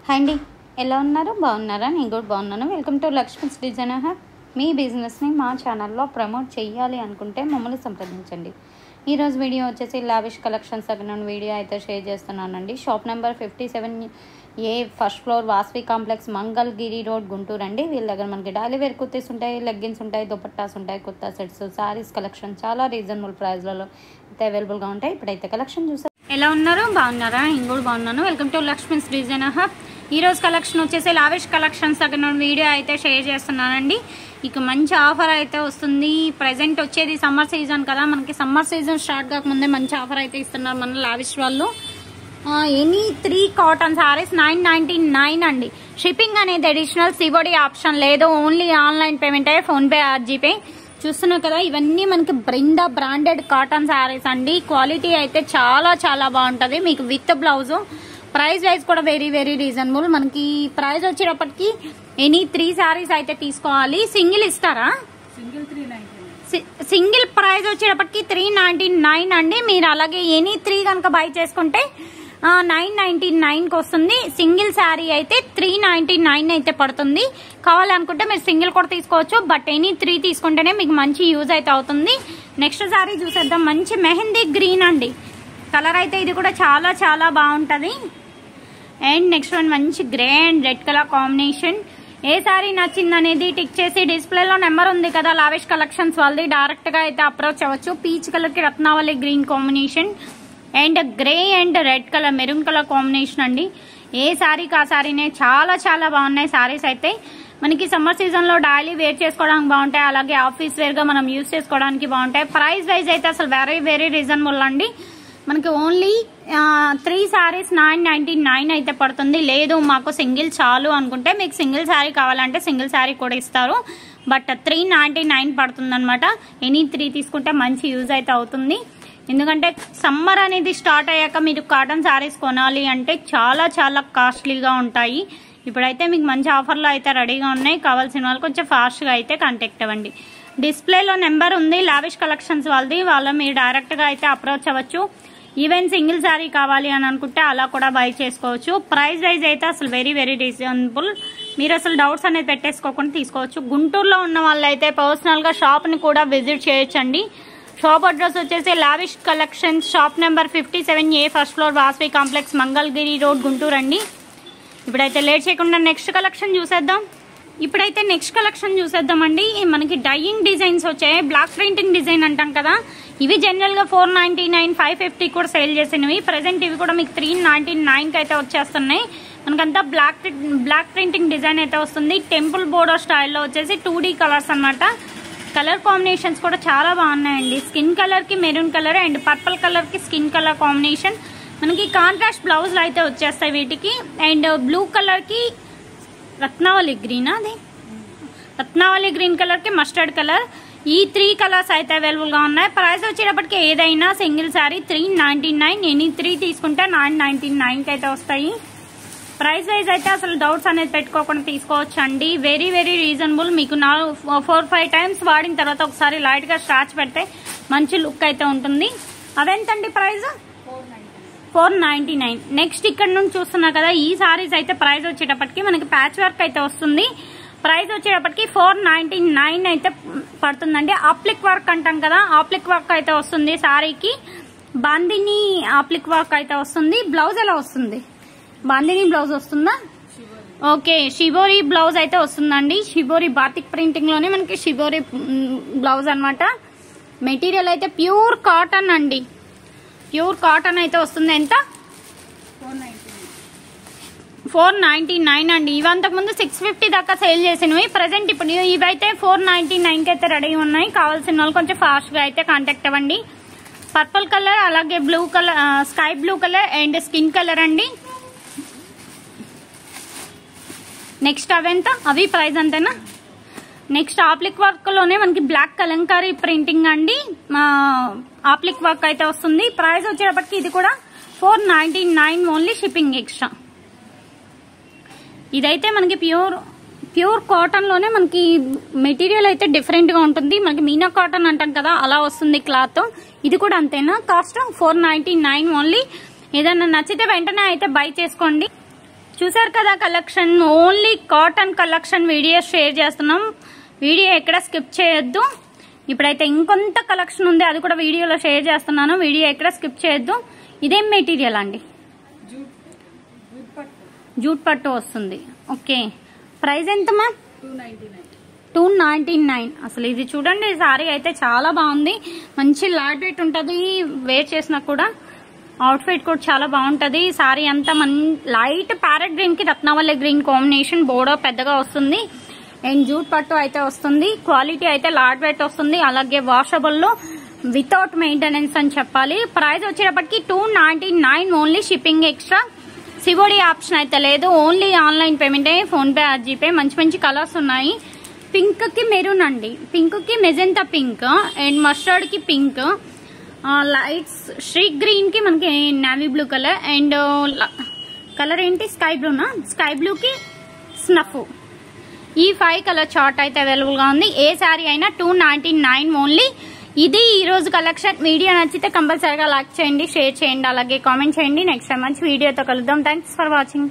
Hi అండి, ఎలా ఉన్నారు? బాగున్నారా? నేను కూడా బాగున్నాను. Welcome to Lakshmi's designer hub. మీ బిజినెస్ని మా ఛానల్లో ప్రమోట్ చేయాలి అనుకుంటే మమ్మల్ని సంప్రదించండి. ఈరోజు వీడియో వచ్చేసి లావిష్ కలెక్షన్స్ దగ్గర వీడియో అయితే షేర్ చేస్తున్నానండి. Shop number 57A, first floor, Vasavi complex, Mangalagiri road, Guntur అండి. వీళ్ళ దగ్గర మనకి డైలీ వేర్ కుర్తీస్ ఉంటాయి, లెగ్గిన్స్ ఉంటాయి, దుపట్టాస్ ఉంటాయి, కుర్తా సెట్స్, సారీస్ కలెక్షన్ చాలా రీజనబుల్ ప్రైస్లలో అయితే అవైలబుల్గా ఉంటాయి. ఇప్పుడైతే కలెక్షన్ చూసారు. ఎలా ఉన్నారు? బాగున్నారా? నేను కూడా బాగున్నాను. Welcome to Lakshmi's designer hub. ఈరోజు కలెక్షన్ వచ్చేసి లావిష్ కలెక్షన్స్ దగ్గర వీడియో అయితే షేర్ చేస్తున్నానండి. ఇక మంచి ఆఫర్ అయితే వస్తుంది. ప్రజెంట్ వచ్చేది సమ్మర్ సీజన్ కదా, మనకి సమ్మర్ సీజన్ స్టార్ట్ కాకముందే మంచి ఆఫర్ అయితే ఇస్తున్నారు మన లావిష్ వాళ్ళు. ఎనీ 3 కాటన్ సారీస్ 999 అండి. షిప్పింగ్ అనేది అడిషనల్, సిబోడి ఆప్షన్ లేదు. ఓన్లీ ఆన్లైన్ పేమెంట్ అయ్యే ఫోన్పే ఆర్ జీపే. చూస్తున్నారు కదా, ఇవన్నీ మనకి బృందా బ్రాండెడ్ కాటన్ సారీస్ అండి. క్వాలిటీ అయితే చాలా చాలా బాగుంటుంది. మీకు విత్ బ్లౌజ్, ప్రైస్ వైజ్ కూడా వెరీ వెరీ రీజనబుల్. మనకి ప్రైస్ వచ్చేటప్పటికి ఎనీ 3 సారీస్ అయితే తీసుకోవాలి. సింగిల్ ఇస్తారా? సింగిల్ ప్రైస్ వచ్చేటప్పటికి 399 అండి. మీరు అలాగే ఎనీ 3 కనుక బై చేసుకుంటే 999కి వస్తుంది. సింగిల్ శారీ అయితే 399 అయితే పడుతుంది. కావాలనుకుంటే మీరు సింగిల్ కూడా తీసుకోవచ్చు, బట్ ఎనీ 3 తీసుకుంటేనే మీకు మంచి యూజ్ అయితే అవుతుంది. నెక్స్ట్ శారీ చూసేద్దాం. మంచి మెహందీ గ్రీన్ అండి కలర్ అయితే, ఇది కూడా చాలా చాలా బాగుంటుంది. అండ్ నెక్స్ట్ వన్ మంచి grey and red colour combination. A sorry నచ్చింది అనేది టిక్ చేసి డిస్ప్లేలో నెంబర్ ఉంది కదా లావిష్ కలెక్షన్స్ వాళ్ళది, డైరెక్ట్ గా అయితే అప్రోచ్ అవ్వచ్చు. పీచ్ కలర్ కి రత్నావళి green combination and grey and red colour maroon colour combination అండి. ఏ సారీకి ఆ సారీనే చాలా చాలా బాగున్నాయి సారీస్ అయితే. మనకి సమ్మర్ సీజన్ లో డైలీ వేర్ చేసుకోవడానికి బాగుంటాయి, అలాగే ఆఫీస్ వేర్ గా మనం యూజ్ చేసుకోవడానికి బాగుంటాయి. ప్రైస్ వైజ్ అయితే అసలు వెరీ వెరీ రీజనబుల్ అండి. మనకి ఓన్లీ 3 సారీస్ 999 అయితే పడుతుంది. లేదు మాకు సింగిల్ చాలు అనుకుంటే మీకు సింగిల్ శారీ కావాలంటే సింగిల్ శారీ కూడా ఇస్తారు, బట్ 399 పడుతుంది అనమాట. ఎనీ 3 తీసుకుంటే మంచి యూజ్ అయితే అవుతుంది. ఎందుకంటే సమ్మర్ అనేది స్టార్ట్ అయ్యాక మీరు కాటన్ శారీస్ కొనాలి అంటే చాలా చాలా కాస్ట్లీగా ఉంటాయి. ఇప్పుడైతే మీకు మంచి ఆఫర్లో అయితే రెడీగా ఉన్నాయి. కావాల్సిన వాళ్ళు కొంచెం ఫాస్ట్గా అయితే కాంటాక్ట్ అవ్వండి. డిస్ప్లేలో నెంబర్ ఉంది లావిష్ కలెక్షన్స్ వాళ్ళది, వాళ్ళ మీరు డైరెక్ట్గా అయితే అప్రోచ్ అవ్వచ్చు. ఈవెన్ సింగిల్ శారీ కావాలి అని అనుకుంటే అలా కూడా బై చేసుకోవచ్చు. ప్రైస్ వైజ్ అయితే అసలు వెరీ వెరీ రీజనబుల్. మీరు అసలు డౌట్స్ అనేది పెట్టేసుకోకుండా తీసుకోవచ్చు. గుంటూరులో ఉన్న వాళ్ళు అయితే పర్సనల్గా షాప్ని కూడా విజిట్ చేయొచ్చండి. షాప్ అడ్రస్ వచ్చేసి lavish collections, shop number 57A, first floor, Vasavi complex, Mangalagiri road, Guntur అండి. ఇప్పుడైతే లేట్ చేయకుండా నెక్స్ట్ కలెక్షన్ చూసేద్దాం. చూసేద్దామండి. మనకి డైయింగ్ డిజైన్స్ వచ్చాయి. బ్లాక్ ప్రింటింగ్ డిజైన్ అంటాం కదా, ఇవి జనరల్ గా 499, 550 కూడా సేల్ చేసినవి. ప్రెసెంట్ ఇవి కూడా మీకు 399కి అయితే వచ్చేస్తున్నాయి. మనకంతా బ్లాక్ ప్రింటింగ్ డిజైన్ అయితే వస్తుంది. టెంపుల్ బోర్డర్ స్టైల్లో వచ్చేసి 2D కలర్స్ అనమాట. కలర్ కాంబినేషన్స్ కూడా చాలా బాగున్నాయండి. స్కిన్ కలర్ కి maroon colour and purple colour కి స్కిన్ కలర్ కాంబినేషన్. మనకి కాంట్రాస్ట్ బ్లౌజ్లు అయితే వచ్చేస్తాయి వీటికి. అండ్ బ్లూ కలర్ కి రత్నావళి గ్రీన్, అది రత్నావళి గ్రీన్ కలర్ కి మస్టర్డ్ కలర్. ఈ 3 కలర్స్ అయితే అవైలబుల్ గా ఉన్నాయి. ప్రైస్ వచ్చేటప్పటికి ఏదైనా సింగిల్ శారీ 399, ఎనీ 3 తీసుకుంటే 999కి అయితే వస్తాయి. ప్రైస్ వైజ్ అయితే అసలు డౌట్స్ అనేది పెట్టుకోకుండా తీసుకోవచ్చు అండి. Very very reasonable. మీకు 4-5 టైమ్స్ వాడిన తర్వాత ఒకసారి లైట్ గా స్క్రాచ్ పెడితే మంచి లుక్ అయితే ఉంటుంది. అవెంతండి ప్రైస్? 499. నెక్స్ట్ ఇక్కడ నుంచి చూస్తున్నా కదా, ఈ సారీస్ అయితే ప్రైస్ వచ్చేటప్పటికి మనకి ప్యాచ్ వర్క్ అయితే వస్తుంది. ప్రైస్ వచ్చేటప్పటికి 499 అయితే పడుతుందండి. ఆప్లిక్ వర్క్ అంటాం కదా, ఆప్లిక్ వర్క్ అయితే వస్తుంది సారీకి. బాందిని ఆప్లిక్ వర్క్ అయితే వస్తుంది. బ్లౌజ్ ఎలా వస్తుంది? బాందిని బ్లౌజ్ వస్తుందా? ఓకే, షిబోరి బ్లౌజ్ అయితే వస్తుందండి. షిబోరి బాతిక్ ప్రింటింగ్ లోనే మనకి షిబోరి బ్లౌజ్ అనమాట. మెటీరియల్ అయితే ప్యూర్ కాటన్ అండి, ప్యూర్ కాటన్ అయితే వస్తుంది. ఎంత? 499 అండి. ఇవి అంతకుముందు 650 దాకా సేల్ చేసినవి. ప్రెసెంట్ ఇప్పుడు ఇవైతే 499కి అయితే రెడీ ఉన్నాయి. కావాల్సిన వాళ్ళు కొంచెం ఫాస్ట్ గా అయితే కాంటాక్ట్ అవ్వండి. పర్పుల్ కలర్, అలాగే blue colour, sky blue colour and skin colour అండి. నెక్స్ట్ అవెంత? అవి ప్రైస్ అంతేనా? నెక్స్ట్ ఆప్లిక్ వర్క్ లోనే మనకి బ్లాక్ కలంకారీ ప్రింటింగ్ అండి, ఆప్లిక్ వర్క్ అయితే వస్తుంది. ప్రైస్ వచ్చేటప్పటికి ఇది కూడా 499 ఓన్లీ, షిప్పింగ్ ఎక్స్ట్రా. ఇదైతే మనకి ప్యూర్ కాటన్ లోనే మనకి మెటీరియల్ అయితే డిఫరెంట్ గా ఉంటుంది. మనకి మీనా కాటన్ అంటాం కదా, అలా వస్తుంది క్లాత్. ఇది కూడా అంతేనా? Cost 499 only. ఏదైనా నచ్చితే వెంటనే అయితే బై చేసుకోండి. చూసారు కదా collection, only cotton collection video share చేస్తున్నాం. వీడియో ఎక్కడ స్కిప్ చేయొద్దు. ఇప్పుడైతే ఇంకొంత కలెక్షన్ ఉంది, అది కూడా వీడియోలో షేర్ చేస్తున్నాను. వీడియో ఎక్కడ స్కిప్ చేయొద్దు. ఇదేం మెటీరియల్ అండి? జూట్ పట్టు వస్తుంది. ఓకే, ప్రైస్ ఎంత మ్యామ్? 299. అసలు ఇది చూడండి, సారీ అయితే చాలా బాగుంది. మంచి లైట్ వెయిట్ ఉంటుంది, వేర్ చేసినా కూడా అవుట్ ఫిట్ కూడా చాలా బాగుంటది. సారీ అంతా లైట్ ప్యారెట్ గ్రీన్ కి రత్నావళి గ్రీన్ కాంబినేషన్, బోర్డో పెద్దగా వస్తుంది. అండ్ జూట్ పట్టు అయితే వస్తుంది. క్వాలిటీ అయితే లైట్ వెయిట్ వస్తుంది. అలాగే వాషబుల్ లో వితౌట్ మెయింటెనెన్స్ అని చెప్పాలి. ప్రైస్ వచ్చేటప్పటికి 299 only. Shipping extra. COD option అయితే లేదు, ఓన్లీ ఆన్లైన్ పేమెంటే, ఫోన్ పే ఆర్ జీపే. మంచి మంచి కలర్స్ ఉన్నాయి. పింక్ కి మెరూన్ అండి, పింక్ కి మెజెంటా పింక్, అండ్ మస్టర్డ్ కి పింక్, లైట్స్ స్ట్రీక్ గ్రీన్ కి మనకి navy blue colour, and colour ఏంటి స్కై బ్లూనా, స్కై బ్లూ కి స్నఫ్. ఈ 5 కలర్ చార్ట్ అయితే అవైలబుల్ గా ఉంది. ఏ శారీ అయినా 299 ఓన్లీ. ఇది ఈ రోజు కలెక్షన్. వీడియో నచ్చితే కంపల్సరీగా లైక్ చేయండి, షేర్ చేయండి, అలాగే కామెంట్ చేయండి. నెక్స్ట్ టైం మంచి వీడియోతో కలుద్దాం. Thanks for watching.